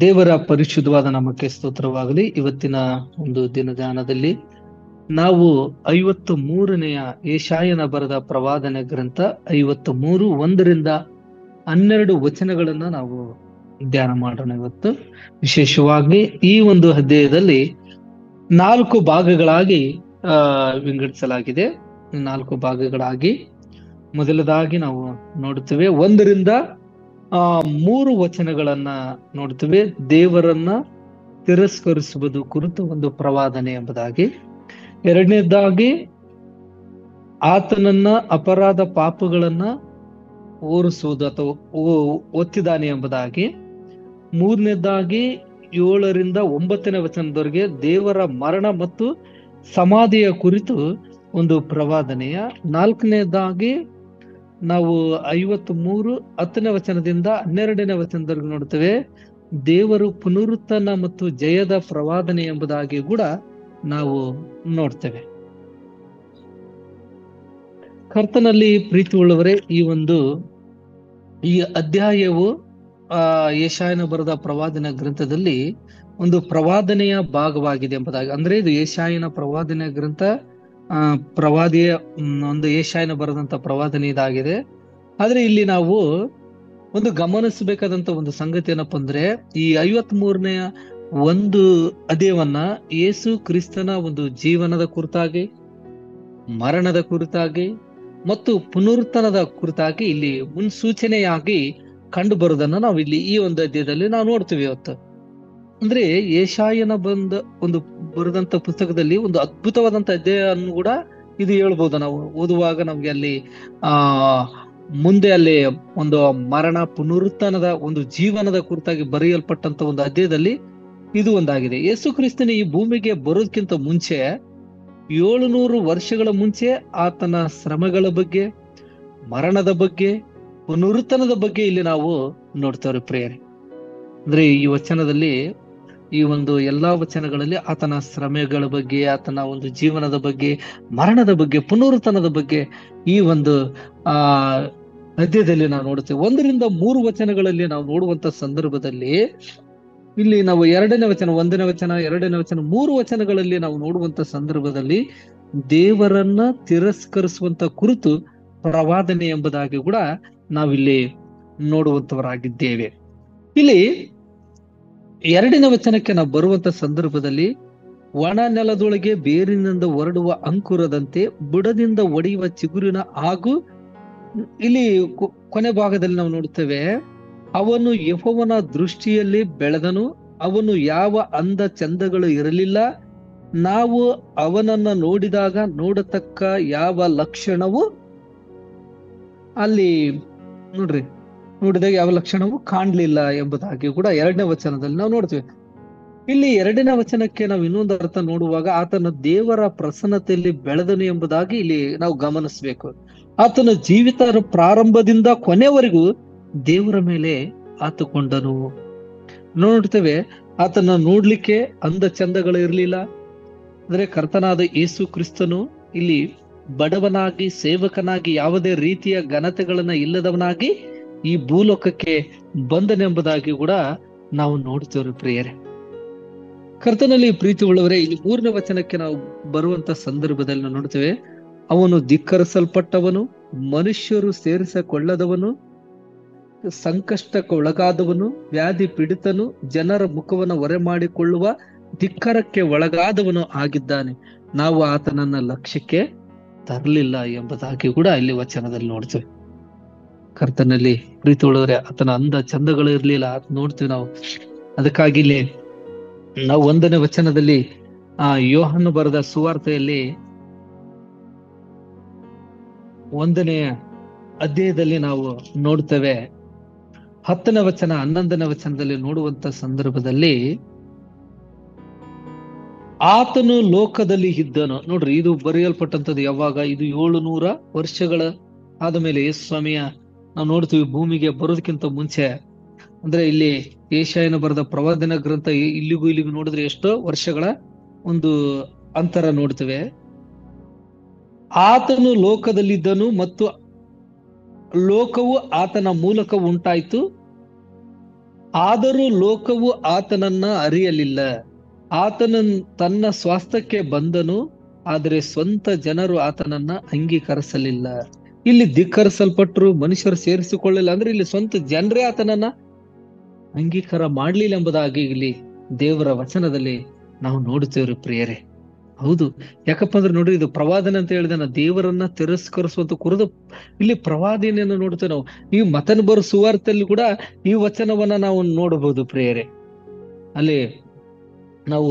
ದೇವರ ಪರಿಶುದ್ಧವಾದ ನಾಮಕ್ಕೆ ಸ್ತೋತ್ರವಾಗಲಿ. ಇವತ್ತಿನ ಒಂದು ದಿನದಾನದಲ್ಲಿ ನಾವು 53ನೇಯ ಯೆಶಾಯನ ಬರೆದ ಪ್ರವಾದನೆ ಗ್ರಂಥ 53 1ರಿಂದ 12 ವಚನಗಳನ್ನ ನಾವು ಧ್ಯಾನ ಮಾಡೋಣ. ಇವತ್ತು ವಿಶೇಷವಾಗಿ ಈ ಒಂದು ಅಧ್ಯಾಯದಲ್ಲಿ 4 ಭಾಗಗಳಾಗಿ ವಿಂಗಡಿಸಲಾಗಿದೆ. 4 ಭಾಗಗಳಾಗಿ ಮೊದಲದಾಗಿ ನಾವು ನೋಡುತ್ತೇವೆ 1ರಿಂದ 3 ವಚನಗಳನ್ನ ನೋಡ್ತೇವೆ. ದೇವರನ್ನ ತಿರಸ್ಕರಿಸುವುದು ಕುರಿತು ಒಂದು ಪ್ರವಾದನೆ ಎಂಬುದಾಗಿ. ಎರಡನೇದಾಗಿ ಆತನನ್ನ ಅಪರಾಧ ಪಾಪಗಳನ್ನ ಓರಿಸುವುದು ಅಥವಾ ಒತ್ತಿದ್ದಾನೆ ಎಂಬುದಾಗಿ. ಮೂರನೇದಾಗಿ 7ರಿಂದ 9ನೇ ವಚನದವರೆಗೆ ದೇವರ ಮರಣ ಮತ್ತು ಸಮಾಧಿಯ ಕುರಿತು ಒಂದು ಪ್ರವಾದನೆಯ. 4ನೇದಾಗಿ ನಾವು 53 10ನೇ ವಚನದಿಂದ 12ನೇ ವಚನದವರೆಗೆ ನೋಡ್ತೇವೆ ದೇವರು ಪುನರುತ್ಥಾನ ಮತ್ತು ಜಯದ ಪ್ರವಾದನೆ ಎಂಬುದಾಗಿ ಕೂಡ ನಾವು ನೋಡ್ತೇವೆ. ಕರ್ತನಲ್ಲಿ ಪ್ರೀತಿ ಉಳ್ಳವರೇ, ಈ ಅಧ್ಯಾಯವು ಯೆಶಾಯನ ಬರೆದ ಪ್ರವಾದನ ಗ್ರಂಥದಲ್ಲಿ ಒಂದು ಪ್ರವಾದನೆಯ ಭಾಗವಾಗಿದೆ ಎಂಬುದಾಗಿ. ಅಂದ್ರೆ ಇದು ಯೆಶಾಯನ ಪ್ರವಾದನೆ ಗ್ರಂಥ, ಪ್ರವಾದಿಯ ಒಂದು ಯೆಶಾಯನ ಬರೆದಂತ ಪ್ರವಾದನೆ ಇದಾಗಿದೆ. ಆದ್ರೆ ಇಲ್ಲಿ ನಾವು ಒಂದು ಗಮನಿಸಬೇಕಾದಂತ ಒಂದು ಸಂಗತಿ ಏನಪ್ಪಾ ಅಂದ್ರೆ, ಈ 53ನೇ ಒಂದು ಅಧ್ಯಾಯವನ್ನ ಯೇಸು ಕ್ರಿಸ್ತನ ಒಂದು ಜೀವನದ ಕುರಿತಾಗಿ, ಮರಣದ ಕುರಿತಾಗಿ ಮತ್ತು ಪುನರುತ್ಥಾನದ ಕುರಿತಾಗಿ ಇಲ್ಲಿ ಮುನ್ಸೂಚನೆಯಾಗಿ ಕಂಡು ಬರುವುದನ್ನ ನಾವು ಇಲ್ಲಿ ಈ ಒಂದು ಅಧ್ಯಾಯದಲ್ಲಿ ನಾವು ನೋಡ್ತೀವಿ ಇವತ್ತು. ಅಂದ್ರೆ ಯೆಶಾಯನ ಬರೆದಂತ ಪುಸ್ತಕದಲ್ಲಿ ಒಂದು ಅದ್ಭುತವಾದಂತ ಅಧ್ಯಾಯವನ್ನು ಕೂಡ ಇದು ಹೇಳ್ಬೋದು. ನಾವು ಓದುವಾಗ ನಮ್ಗೆ ಅಲ್ಲಿ ಮುಂದೆ ಅಲ್ಲಿ ಒಂದು ಮರಣ ಪುನರುತ್ಥಾನದ ಒಂದು ಜೀವನದ ಕುರಿತಾಗಿ ಬರೆಯಲ್ಪಟ್ಟಂತ ಒಂದು ಅಧ್ಯಾಯದಲ್ಲಿ ಇದು ಒಂದಾಗಿದೆ. ಯೇಸು ಕ್ರಿಸ್ತನ ಈ ಭೂಮಿಗೆ ಬರೋದಕ್ಕಿಂತ ಮುಂಚೆ 700 ವರ್ಷಗಳ ಮುಂಚೆ ಆತನ ಶ್ರಮಗಳ ಬಗ್ಗೆ, ಮರಣದ ಬಗ್ಗೆ, ಪುನರುತ್ಥಾನದ ಬಗ್ಗೆ ಇಲ್ಲಿ ನಾವು ನೋಡ್ತೇವೆ ಪ್ರಿಯರೇ. ಅಂದ್ರೆ ಈ ವಚನದಲ್ಲಿ, ಈ ಒಂದು ಎಲ್ಲಾ ವಚನಗಳಲ್ಲಿ ಆತನ ಶ್ರಮೆಗಳ ಬಗ್ಗೆ, ಆತನ ಒಂದು ಜೀವನದ ಬಗ್ಗೆ, ಮರಣದ ಬಗ್ಗೆ, ಪುನರುತ್ಥಾನದ ಬಗ್ಗೆ ಈ ಒಂದು ಅಧ್ಯಾಯದಲ್ಲಿ ನಾವು ನೋಡುತ್ತೇವೆ. 1ರಿಂದ 3 ವಚನಗಳಲ್ಲಿ ನಾವು ನೋಡುವಂತ ಸಂದರ್ಭದಲ್ಲಿ ಇಲ್ಲಿ ನಾವು 2ನೇ ವಚನ, 1ನೇ ವಚನ, 2ನೇ ವಚನ, 3 ವಚನಗಳಲ್ಲಿ ನಾವು ನೋಡುವಂತ ಸಂದರ್ಭದಲ್ಲಿ ದೇವರನ್ನ ತಿರಸ್ಕರಿಸುವಂತ ಕುರಿತು ಪ್ರವಾದನೆ ಎಂಬುದಾಗಿ ಕೂಡ ನಾವಿಲ್ಲಿ ನೋಡುವಂತವರಾಗಿದ್ದೇವೆ. ಇಲ್ಲಿ 2ನೇ ವಚನಕ್ಕೆ ನಾವು ಬರುವಂತ ಸಂದರ್ಭದಲ್ಲಿ ಒಣ ನೆಲದೊಳಗೆ ಬೇರಿನಿಂದ ಹೊರಡುವ ಅಂಕುರದಂತೆ ಬುಡದಿಂದ ಒಡೆಯುವ ಚಿಗುರಿನ ಹಾಗೂ, ಇಲ್ಲಿ ಕೊನೆ ಭಾಗದಲ್ಲಿ ನಾವು ನೋಡುತ್ತೇವೆ ಅವನು ಯೆಹೋವನ ದೃಷ್ಟಿಯಲ್ಲಿ ಬೆಳೆದನು, ಅವನು ಯಾವ ಅಂದ ಚಂದಗಳು ಇರಲಿಲ್ಲ, ನಾವು ಅವನನ್ನ ನೋಡಿದಾಗ ನೋಡತಕ್ಕ ಯಾವ ಲಕ್ಷಣವು ಅಲ್ಲಿ ನೋಡಿದಾಗ ಯಾವ ಲಕ್ಷಣವು ಕಾಣ್ಲಿಲ್ಲ ಎಂಬುದಾಗಿ ಕೂಡ 2ನೇ ವಚನದಲ್ಲಿ ನಾವು ನೋಡ್ತೀವಿ. ಇಲ್ಲಿ 2ನೇ ವಚನಕ್ಕೆ ನಾವು ಇನ್ನೊಂದು ಅರ್ಥ ನೋಡುವಾಗ ಆತನ ದೇವರ ಪ್ರಸನ್ನತೆಯಲ್ಲಿ ಬೆಳೆದನು ಎಂಬುದಾಗಿ ಇಲ್ಲಿ ನಾವು ಗಮನಿಸಬೇಕು. ಆತನ ಜೀವಿತ ಪ್ರಾರಂಭದಿಂದ ಕೊನೆವರೆಗೂ ದೇವರ ಮೇಲೆ ಆತುಕೊಂಡನು. ನೋಡ್ತೇವೆ ಆತನ ನೋಡ್ಲಿಕ್ಕೆ ಅಂದ ಚಂದಗಳು ಇರಲಿಲ್ಲ. ಅಂದ್ರೆ ಕರ್ತನಾದ ಯೇಸು ಕ್ರಿಸ್ತನು ಇಲ್ಲಿ ಬಡವನಾಗಿ, ಸೇವಕನಾಗಿ, ಯಾವುದೇ ರೀತಿಯ ಘನತೆಗಳನ್ನ ಇಲ್ಲದವನಾಗಿ ಈ ಭೂಲೋಕಕ್ಕೆ ಬಂದನೆಂಬುದಾಗಿ ಕೂಡ ನಾವು ನೋಡ್ತೇವೆ ಪ್ರಿಯರೇ. ಕರ್ತನಲ್ಲಿ ಪ್ರೀತಿ ಉಳ್ಳವರೇ, ಇಲ್ಲಿ 3ನೇ ವಚನಕ್ಕೆ ನಾವು ಬರುವಂತ ಸಂದರ್ಭದಲ್ಲಿ ನಾವು ನೋಡ್ತೇವೆ ಅವನು ಧಿಕ್ಕರಿಸಲ್ಪಟ್ಟವನು, ಮನುಷ್ಯರು ಸೇರಿಸಿಕೊಳ್ಳದವನು, ಸಂಕಷ್ಟಕ್ಕೆ ಒಳಗಾದವನು, ವ್ಯಾಧಿ ಪೀಡಿತನು, ಜನರ ಮುಖವನ್ನು ಹೊರೆ ಮಾಡಿಕೊಳ್ಳುವ ಧಿಕ್ಕರಕ್ಕೆ ಒಳಗಾದವನು ಆಗಿದ್ದಾನೆ, ನಾವು ಆತನನ್ನ ಲಕ್ಷ್ಯಕ್ಕೆ ತರಲಿಲ್ಲ ಎಂಬುದಾಗಿ ಕೂಡ ಇಲ್ಲಿ ವಚನದಲ್ಲಿ ನೋಡ್ತೇವೆ. ಕರ್ತನಲ್ಲಿ ಪ್ರೀತಿ ಉಳ್ಳವರೇ, ಆತನ ಅಂದ ಚಂದಗಳು ಇರ್ಲಿಲ್ಲ ನೋಡ್ತೀವಿ ನಾವು. ಅದಕ್ಕಾಗಿ ಇಲ್ಲಿ ನಾವು 1ನೇ ವಚನದಲ್ಲಿ ಯೋಹನ ಬರೆದ ಸುವಾರ್ತೆಯಲ್ಲಿ 1ನೇ ಅಧ್ಯಾಯದಲ್ಲಿ ನಾವು ನೋಡ್ತೇವೆ 10ನೇ ವಚನ 11ನೇ ವಚನದಲ್ಲಿ ನೋಡುವಂತ ಸಂದರ್ಭದಲ್ಲಿ ಆತನು ಲೋಕದಲ್ಲಿ ಇದ್ದನು. ನೋಡ್ರಿ, ಇದು ಬರೆಯಲ್ಪಟ್ಟಂತದ್ದು ಯಾವಾಗ? ಇದು 700 ವರ್ಷಗಳ ಆದಮೇಲೆ ಯೇಸು ಸ್ವಾಮಿಯ ನಾವು ನೋಡ್ತೀವಿ ಭೂಮಿಗೆ ಬರೋದಕ್ಕಿಂತ ಮುಂಚೆ. ಅಂದ್ರೆ ಇಲ್ಲಿ ಯೆಶಾಯನ ಬರೆದ ಪ್ರವಾದನ ಗ್ರಂಥ ಇಲ್ಲಿಗೂ ನೋಡಿದ್ರೆ ಎಷ್ಟೋ ವರ್ಷಗಳ ಒಂದು ಅಂತರ ನೋಡ್ತೇವೆ. ಆತನು ಲೋಕದಲ್ಲಿದ್ದನು ಮತ್ತು ಲೋಕವು ಆತನ ಮೂಲಕ ಉಂಟಾಯ್ತು, ಆದರೂ ಲೋಕವು ಆತನನ್ನ ಅರಿಯಲಿಲ್ಲ. ಆತನ ತನ್ನ ಸ್ವಾಸ್ಥ್ಯಕ್ಕೆ ಬಂದನು, ಆದರೆ ಸ್ವಂತ ಜನರು ಆತನನ್ನ ಅಂಗೀಕರಿಸಲಿಲ್ಲ. ಇಲ್ಲಿ ಧಿಕ್ಕರಿಸಲ್ಪಟ್ರು, ಮನುಷ್ಯರು ಸೇರಿಸಿಕೊಳ್ಳಿಲ್ಲ ಅಂದ್ರೆ ಇಲ್ಲಿ ಸ್ವಂತ ಜನರೇ ಆತನನ್ನ ಅಂಗೀಕಾರ ಮಾಡ್ಲಿಲ್ಲ ಎಂಬುದಾಗಿ ಇಲ್ಲಿ ದೇವರ ವಚನದಲ್ಲಿ ನಾವು ನೋಡುತ್ತೇವ್ರಿ ಪ್ರಿಯರೇ. ಹೌದು, ಯಾಕಪ್ಪ ಅಂದ್ರೆ ನೋಡ್ರಿ, ಇದು ಪ್ರವಾದನೆ ಅಂತ ಹೇಳಿದ ದೇವರನ್ನ ತಿರಸ್ಕರಿಸುವಂತ ಕುರಿತು ಇಲ್ಲಿ ಪ್ರವಾದನೆಯನ್ನು ನೋಡ್ತೇವೆ ನಾವು. ಈ ಮತನ ಬರೋ ಸುವಾರ್ತೆಯಲ್ಲಿ ಕೂಡ ಈ ವಚನವನ್ನ ನಾವು ನೋಡಬಹುದು ಪ್ರಿಯರೇ. ಅಲ್ಲಿ ನಾವು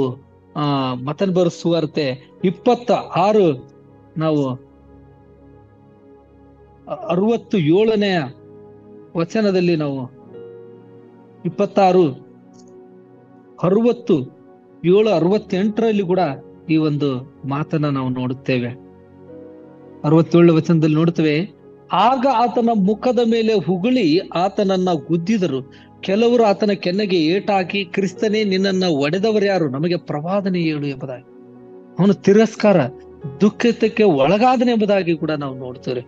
ಮತನ ಬರೋ ಸುವಾರ್ತೆ 26 ನಾವು 67ನೇ ವಚನದಲ್ಲಿ ನಾವು 26, 60, 7, 68ರಲ್ಲಿ ಕೂಡ ಈ ಒಂದು ಮಾತನ್ನ ನಾವು ನೋಡುತ್ತೇವೆ. 67 ವಚನದಲ್ಲಿ ನೋಡುತ್ತೇವೆ, ಆಗ ಆತನ ಮುಖದ ಮೇಲೆ ಹುಗುಳಿ ಆತನನ್ನ ಗುದ್ದಿದರು. ಕೆಲವರು ಆತನ ಕೆನ್ನೆಗೆ ಏಟಾಕಿ, ಕ್ರಿಸ್ತನೇ ನಿನ್ನನ್ನ ಒಡೆದವರು ಯಾರು, ನಮಗೆ ಪ್ರವಾದನೆ ಹೇಳು ಎಂಬುದಾಗಿ ಅವನು ತಿರಸ್ಕಾರ ದುಃಖಿತಕ್ಕೆ ಒಳಗಾದನೆ ಎಂಬುದಾಗಿ ಕೂಡ ನಾವು ನೋಡ್ತೇವೆ.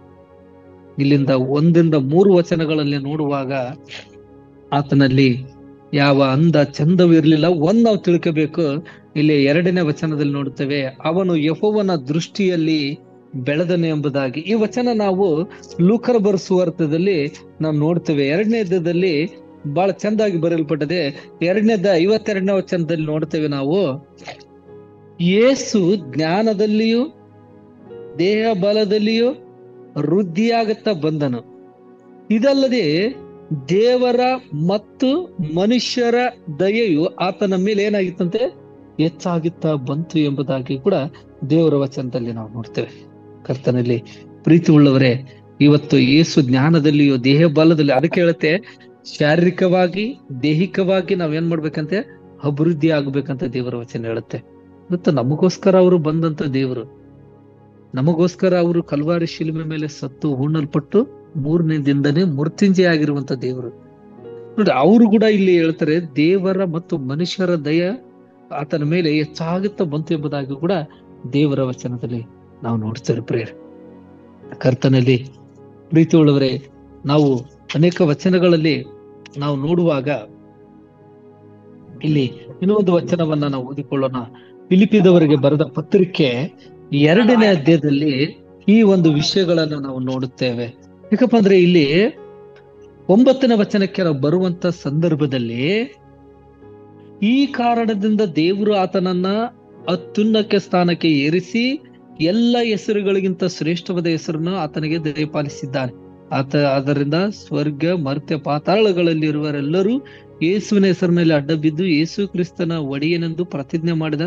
ಇಲ್ಲಿಂದ 1-3 ವಚನಗಳಲ್ಲಿ ನೋಡುವಾಗ ಆತನಲ್ಲಿ ಯಾವ ಅಂದ ಚಂದವೂ ಇರಲಿಲ್ಲ. ನಾವು ತಿಳ್ಕೋಬೇಕು. ಇಲ್ಲಿ 2ನೇ ವಚನದಲ್ಲಿ ನೋಡುತ್ತೇವೆ, ಅವನು ಯೆಹೋವನ ದೃಷ್ಟಿಯಲ್ಲಿ ಬೆಳೆದನು ಎಂಬುದಾಗಿ. ಈ ವಚನ ನಾವು ಲೂಕನ ಬರೆದ ಸುವಾರ್ತೆಯಲ್ಲಿ ನಾವು ನೋಡ್ತೇವೆ. 2ನೇ ಅಧ್ಯಾಯದಲ್ಲಿ ಬಹಳ ಚಂದಾಗಿ ಬರೆಯಲ್ಪಟ್ಟಿದೆ. 52ನೇ ವಚನದಲ್ಲಿ ನೋಡ್ತೇವೆ ನಾವು, ಯೇಸು ಜ್ಞಾನದಲ್ಲಿಯೂ ದೇಹ ಬಲದಲ್ಲಿಯೂ ವೃದ್ಧಿಯಾಗುತ್ತಾ ಬಂದನು. ಇದಲ್ಲದೆ ದೇವರ ಮತ್ತು ಮನುಷ್ಯರ ದಯೆಯು ಆತನ ಮೇಲೆ ಏನಾಗಿತ್ತಂತೆ, ಹೆಚ್ಚಾಗುತ್ತಾ ಬಂತು ಎಂಬುದಾಗಿ ಕೂಡ ದೇವರ ವಚನದಲ್ಲಿ ನಾವು ನೋಡ್ತೇವೆ. ಕರ್ತನಲ್ಲಿ ಪ್ರೀತಿ ಉಳ್ಳವರೇ, ಇವತ್ತು ಯೇಸು ಜ್ಞಾನದಲ್ಲಿಯೂ ದೇಹ ಬಲದಲ್ಲಿ, ಅದಕ್ಕೆ ಹೇಳುತ್ತೆ ಶಾರೀರಿಕವಾಗಿ ದೈಹಿಕವಾಗಿ ನಾವೇನ್ ಮಾಡ್ಬೇಕಂತೆ, ಅಭಿವೃದ್ಧಿ ಆಗ್ಬೇಕಂತ ದೇವರ ವಚನ ಹೇಳುತ್ತೆ. ಇವತ್ತು ನಮಗೋಸ್ಕರ ಅವರು ಬಂದಂತ ದೇವರು, ನಮಗೋಸ್ಕರ ಅವರು ಕಲ್ವಾರಿ ಶಿಲುಮೆ ಮೇಲೆ ಸತ್ತು ಹೂಣಲ್ಪಟ್ಟು 3ನೇ ದಿನದನೇ ಮೃತ್ಯುಂಜಯ ಆಗಿರುವಂತ ದೇವರು ನೋಡಿ. ಅವರು ಕೂಡ ಇಲ್ಲಿ ಹೇಳ್ತಾರೆ, ದೇವರ ಮತ್ತು ಮನುಷ್ಯರ ದಯ ಆತನ ಮೇಲೆ ಹೆಚ್ಚಾಗುತ್ತಾ ಬಂತು ಎಂಬುದಾಗಿ ಕೂಡ ದೇವರ ವಚನದಲ್ಲಿ ನಾವು ನೋಡ್ತೇವೆ ಪ್ರಿಯರೇ. ಕರ್ತನಲ್ಲಿ ಪ್ರೀತಿ ಉಳ್ಳವರೇ, ನಾವು ಅನೇಕ ವಚನಗಳಲ್ಲಿ ನಾವು ನೋಡುವಾಗ ಇಲ್ಲಿ ಇನ್ನೊಂದು ವಚನವನ್ನ ನಾವು ಓದಿಕೊಳ್ಳೋಣ. ಫಿಲಿಪ್ಪಿದವರಿಗೆ ಬರೆದ ಪತ್ರಿಕೆ 2ನೇ ಅಧ್ಯಾಯದಲ್ಲಿ ಈ ಒಂದು ವಿಷಯಗಳನ್ನ ನಾವು ನೋಡುತ್ತೇವೆ. ಯಾಕಪ್ಪ ಅಂದ್ರೆ ಇಲ್ಲಿ 9ನೇ ವಚನಕ್ಕೆ ನಾವು ಬರುವಂತ ಸಂದರ್ಭದಲ್ಲಿ, ಈ ಕಾರಣದಿಂದ ದೇವರು ಆತನನ್ನ ಅತ್ಯುನ್ನತ ಸ್ಥಾನಕ್ಕೆ ಏರಿಸಿ ಎಲ್ಲ ಹೆಸರುಗಳಿಗಿಂತ ಶ್ರೇಷ್ಠವಾದ ಹೆಸರನ್ನು ಆತನಿಗೆ ದಯಪಾಲಿಸಿದ್ದಾನೆ. ಆದ್ದರಿಂದ ಸ್ವರ್ಗ ಮರ್ತ್ಯ ಪಾತಾಳಗಳಲ್ಲಿರುವರೆಲ್ಲರೂ ಯೇಸುವಿನ ಹೆಸರಿನಲ್ಲಿ ಅಡ್ಡ ಬಿದ್ದು ಯೇಸು ಕ್ರಿಸ್ತನ ಒಡೆಯನೆಂದು ಪ್ರತಿಜ್ಞೆ ಮಾಡಿದ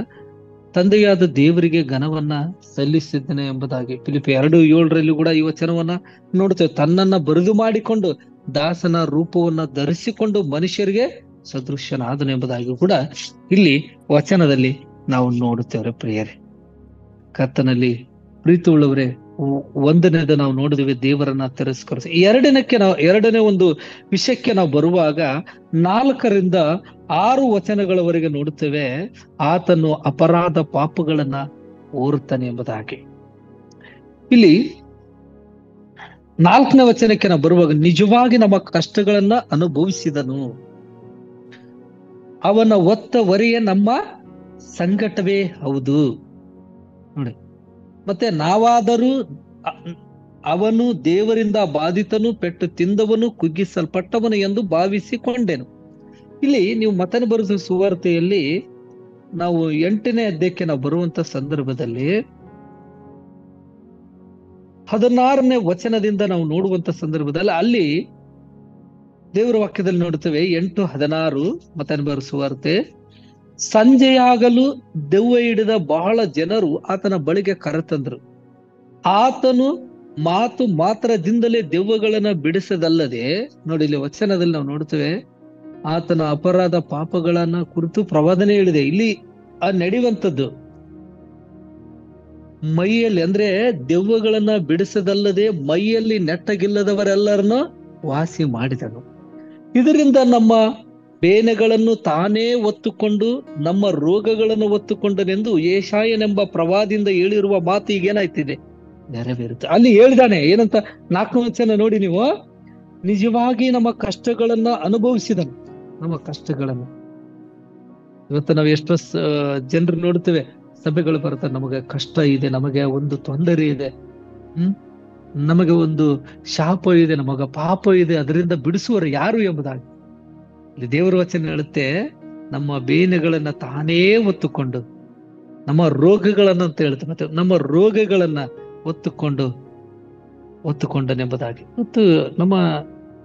ತಂದೆಯಾದ ದೇವರಿಗೆ ಘನವನ್ನ ಸಲ್ಲಿಸಿದ್ದೇನೆ ಎಂಬುದಾಗಿ ಫಿಲಿಪ್ಪಿ 2:7 ಕೂಡ ಈ ವಚನವನ್ನ ನೋಡ್ತೇವೆ. ತನ್ನನ್ನ ಬರಿದು ಮಾಡಿಕೊಂಡು ದಾಸನ ರೂಪವನ್ನ ಧರಿಸಿಕೊಂಡು ಮನುಷ್ಯರಿಗೆ ಸದೃಶ್ಯನಾದನು ಎಂಬುದಾಗಿ ಕೂಡ ಇಲ್ಲಿ ವಚನದಲ್ಲಿ ನಾವು ನೋಡುತ್ತೇವೆ ಪ್ರಿಯರೇ. ಕರ್ತನಲ್ಲಿ ಪ್ರೀತಿ ಉಳ್ಳವರೇ, 1ನೇದು ನಾವು ನೋಡಿದ್ವಿ, ದೇವರನ್ನ ತಿರಸ್ಕರಿಸಿ. 2ನೇ ಒಂದು ವಿಷಯಕ್ಕೆ ನಾವು ಬರುವಾಗ 4ರಿಂದ 6 ವಚನಗಳವರೆಗೆ ನೋಡುತ್ತೇವೆ, ಆತನು ಅಪರಾಧ ಪಾಪಗಳನ್ನ ಓರುತ್ತಾನೆ ಎಂಬುದಾಗಿ. ಇಲ್ಲಿ 4ನೇ ವಚನಕ್ಕೆ ನಾವು ಬರುವಾಗ, ನಿಜವಾಗಿ ನಮ್ಮ ಕಷ್ಟಗಳನ್ನ ಅನುಭವಿಸಿದನು, ಅವನ ಒತ್ತ ಹೊರೆಯೇ ನಮ್ಮ ಸಂಕಟವೇ ಹೌದು ನೋಡಿ. ಮತ್ತೆ ನಾವಾದರೂ ಅವನು ದೇವರಿಂದ ಬಾಧಿತನು, ಪೆಟ್ಟು ತಿಂದವನು, ಕುಗ್ಗಿಸಲ್ಪಟ್ಟವನು ಎಂದು ಭಾವಿಸಿಕೊಂಡೆನು. ಇಲ್ಲಿ ನೀವು ಮತನ ಬರೆದ ಸುವಾರ್ತೆಯಲ್ಲಿ ನಾವು 8ನೇ ಅಧ್ಯಾಯಕ್ಕೆ ನಾವು ಬರುವಂತ ಸಂದರ್ಭದಲ್ಲಿ 16ನೇ ವಚನದಿಂದ ನಾವು ನೋಡುವಂತ ಸಂದರ್ಭದಲ್ಲಿ ಅಲ್ಲಿ ದೇವರ ವಾಕ್ಯದಲ್ಲಿ ನೋಡುತ್ತೇವೆ. 8:16 ಮತನ ಬರೆದ ಸುವಾರ್ತೆ, ಸಂಜೆಯಾಗಲು ದೆವ್ವ ಹಿಡಿದ ಬಹಳ ಜನರು ಆತನ ಬಳಿಗೆ ಕರೆತಂದ್ರು. ಆತನು ಮಾತು ಮಾತ್ರದಿಂದಲೇ ದೆವ್ವಗಳನ್ನ ಬಿಡಿಸದಲ್ಲದೆ, ನೋಡಿ ಇಲ್ಲಿ ವಚನದಲ್ಲಿ ನಾವು ನೋಡ್ತೇವೆ, ಆತನ ಅಪರಾಧ ಪಾಪಗಳನ್ನ ಕುರಿತು ಪ್ರವಾದನೆ ಹೇಳಿದೆ. ಇಲ್ಲಿ ನಡೆಯುವಂಥದ್ದು ಮೈಯಲ್ಲಿ, ಅಂದ್ರೆ ದೆವ್ವಗಳನ್ನ ಬಿಡಿಸದಲ್ಲದೆ ಮೈಯಲ್ಲಿ ನೆಟ್ಟಗಿಲ್ಲದವರೆಲ್ಲರನ್ನು ವಾಸಿ ಮಾಡಿದನು. ಇದರಿಂದ ನಮ್ಮ ಬೇನೆಗಳನ್ನು ತಾನೇ ಹೊತ್ತುಕೊಂಡು ನಮ್ಮ ರೋಗಗಳನ್ನು ಹೊತ್ತುಕೊಂಡನೆಂದು ಯೆಶಾಯನೆಂಬ ಪ್ರವಾದಿಯಿಂದ ಹೇಳಿರುವ ಮಾತು ಈಗೇನಾಯ್ತಿದೆ, ನೆರವೇರುತ್ತೆ. ಅಲ್ಲಿ ಹೇಳಿದಾನೆ ಏನಂತ, 4ನೇ ವಚನ ನೋಡಿ ನೀವು, ನಿಜವಾಗಿ ನಮ್ಮ ಕಷ್ಟಗಳನ್ನ ಅನುಭವಿಸಿದನು. ನಮ್ಮ ಕಷ್ಟಗಳನ್ನ. ಇವತ್ತು ನಾವು ಎಷ್ಟೋ ಜನರು ನೋಡ್ತೇವೆ, ಸಭೆಗಳು ಬರ್ತಾರೆ, ನಮಗೆ ಕಷ್ಟ ಇದೆ, ನಮಗೆ ಒಂದು ತೊಂದರೆ ಇದೆ, ನಮಗೆ ಒಂದು ಶಾಪ ಇದೆ, ನಮಗ ಪಾಪ ಇದೆ, ಅದರಿಂದ ಬಿಡಿಸುವರು ಯಾರು ಎಂಬುದಾಗಿ. ಇಲ್ಲಿ ದೇವರ ವಚನ ಹೇಳುತ್ತೆ, ನಮ್ಮ ಬೇನೆಗಳನ್ನ ತಾನೇ ಹೊತ್ತುಕೊಂಡು, ನಮ್ಮ ರೋಗಗಳನ್ನ ಅಂತ ಹೇಳುತ್ತೆ, ಮತ್ತೆ ನಮ್ಮ ರೋಗಗಳನ್ನ ಹೊತ್ತುಕೊಂಡನೆಂಬುದಾಗಿ. ಮತ್ತು ನಮ್ಮ